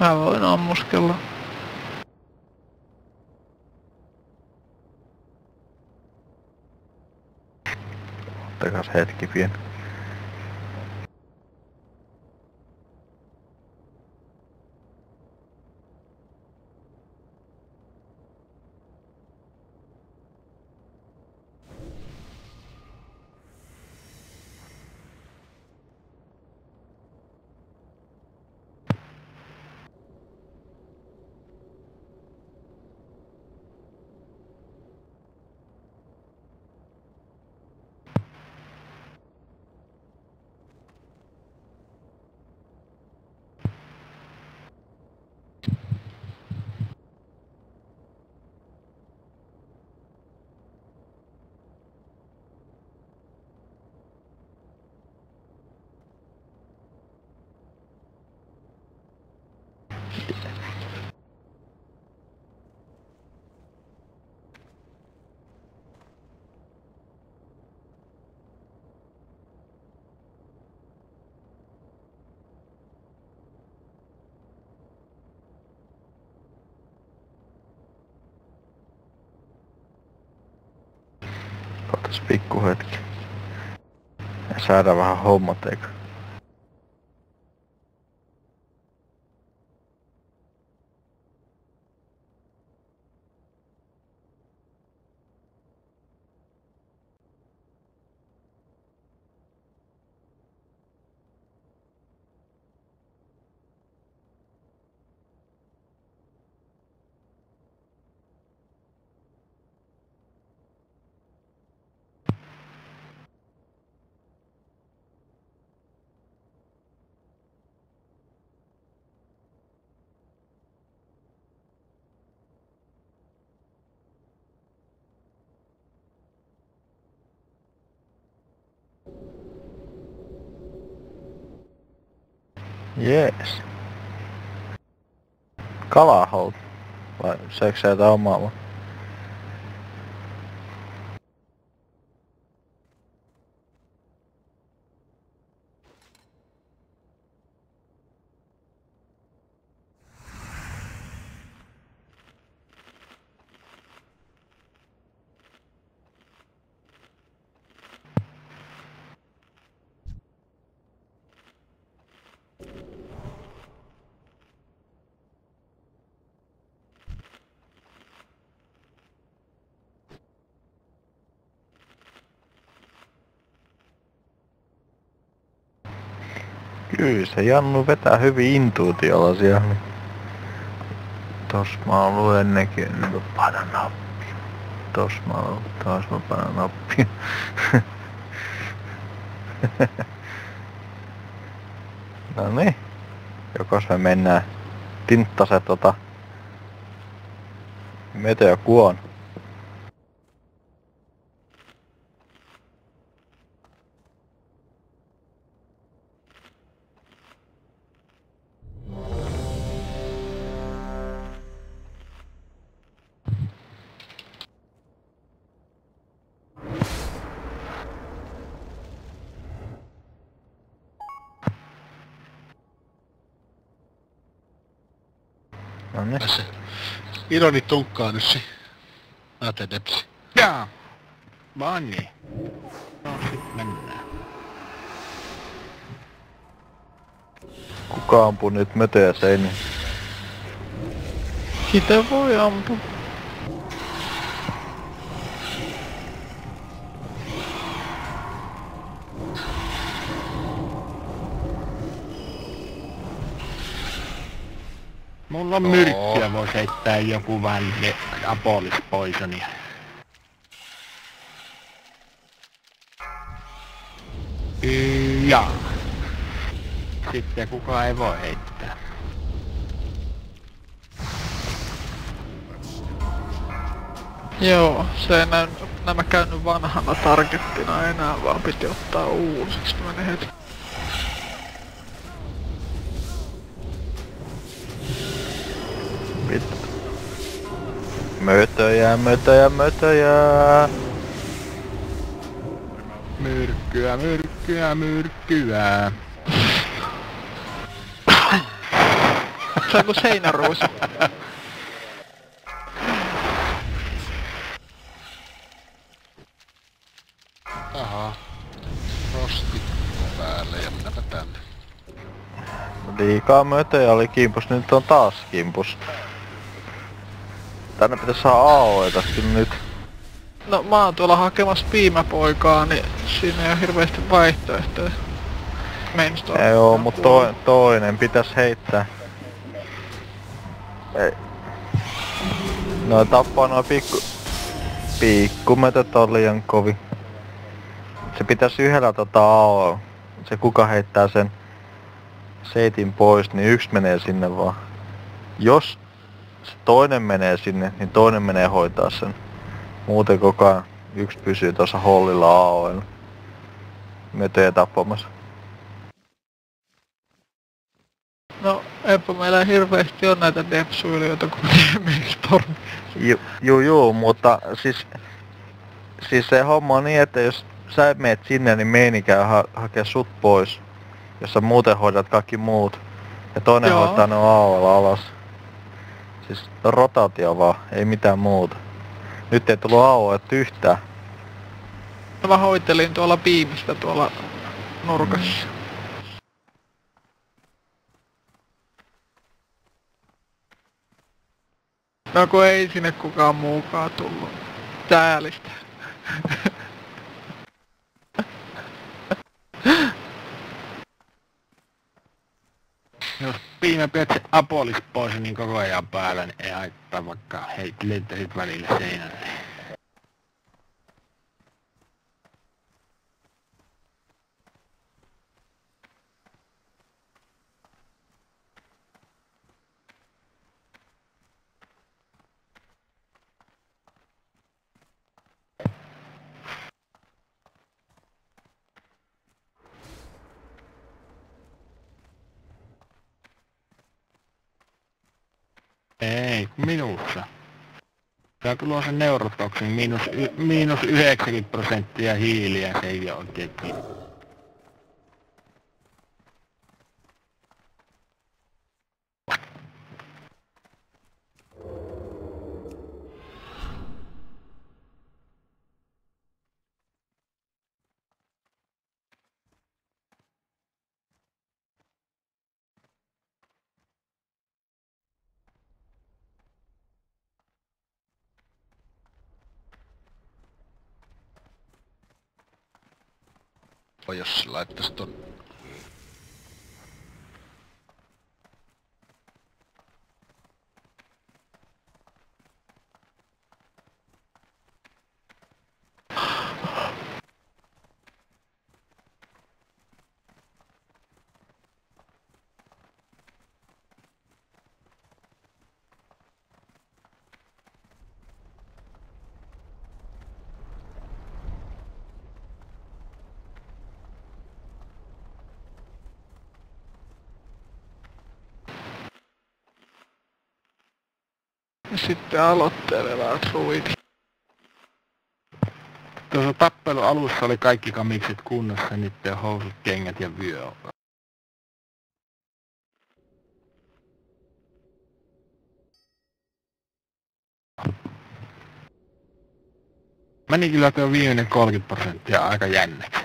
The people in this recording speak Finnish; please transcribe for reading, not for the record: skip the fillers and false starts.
Mä voin ammuskella. Ottakas hetki pieni. Otas pikku hetki. Ja saadaan vähän hommat eikö? Jees. Kalahout. Vai söikö sä jotain omaa vai? Kyllä se Jannu vetää hyvin intuitiolla siellä. Niin. Tossa mä oon ollut ennenkin, nyt mä painan nappia. Tossa mä oon ollut, taas mä painan nappia. No niin. Jokos me mennään tinttaset meteokuon. No niin. Tässä Ironi tunkkaa nyt se. Mä teen depsi. Jaa. Vaan niin. No sit mennään. Kuka ampuu nyt mötöjä seiniin? Sitä voi ampua. Mulla on myrkkyä, vois heittää joku välle Apolis Poisonia. Jaa. Sitten kukaan ei voi heittää. Joo, se ei nämä käynyt vanhana targettina enää, vaan piti ottaa uusiksi. Meni heti. Vittu. Mötöjä, mötöjä, mötöjä. Myrkkyä, myrkkyä, myrkkyä. Se on kuin seinäruusu. Aha. Rostit päälle ja minäpä tänne. Liikaa mötöjä oli kimpus, nyt on taas kimpus. Tänne pitäis saada AOEta kyllä nyt. No mä oon tuolla hakemassa piimäpoikaa, niin siinä ei oo hirveesti vaihtoehtoja. Joo, mut toinen pitäis heittää. Ei. Noin tappaa noin pikkumötöt on liian kovin. Se pitäis yhdellä AO. Se kuka heittää sen seitin pois, niin yksi menee sinne vaan. Jos se toinen menee sinne, niin toinen menee hoitaa sen. Muuten koko ajan yksi pysyy tuossa hollilla AOlla. Mötöjä tappamassa. No, eipä meillä hirveesti oo näitä depsuilijoita, kun miksi torni. Juu, mutta siis se homma on niin, että jos sä meet sinne, niin meini käy hakea sut pois. Jos sä muuten hoidat kaikki muut. Ja toinen Joo. hoitaa ne AOlla alas. Siis rotaatio vaan, ei mitään muuta. Nyt ei tullut AOet yhtään. No mä hoitelin tuolla piimistä tuolla nurkassa. No kun ei sinne kukaan muukaan tullut. Säälistä. Jos piimä pidät se Apolis pois niin koko ajan päällä, niin ei haittaa vaikka lentäisit välillä seinälle. Ei, kun minussa. Tää tulee se neurotoksin miinus 90% hiiliä, se ei oo oikein kiinni. Vai jos se laittais ton... Ja sitten aloittelevat ruit. Tuossa tappelu alussa oli kaikki kamikset kunnossa, niitten housut, kengät ja vyö. Meni kyllä tuo viimeinen 30% aika jännäksi.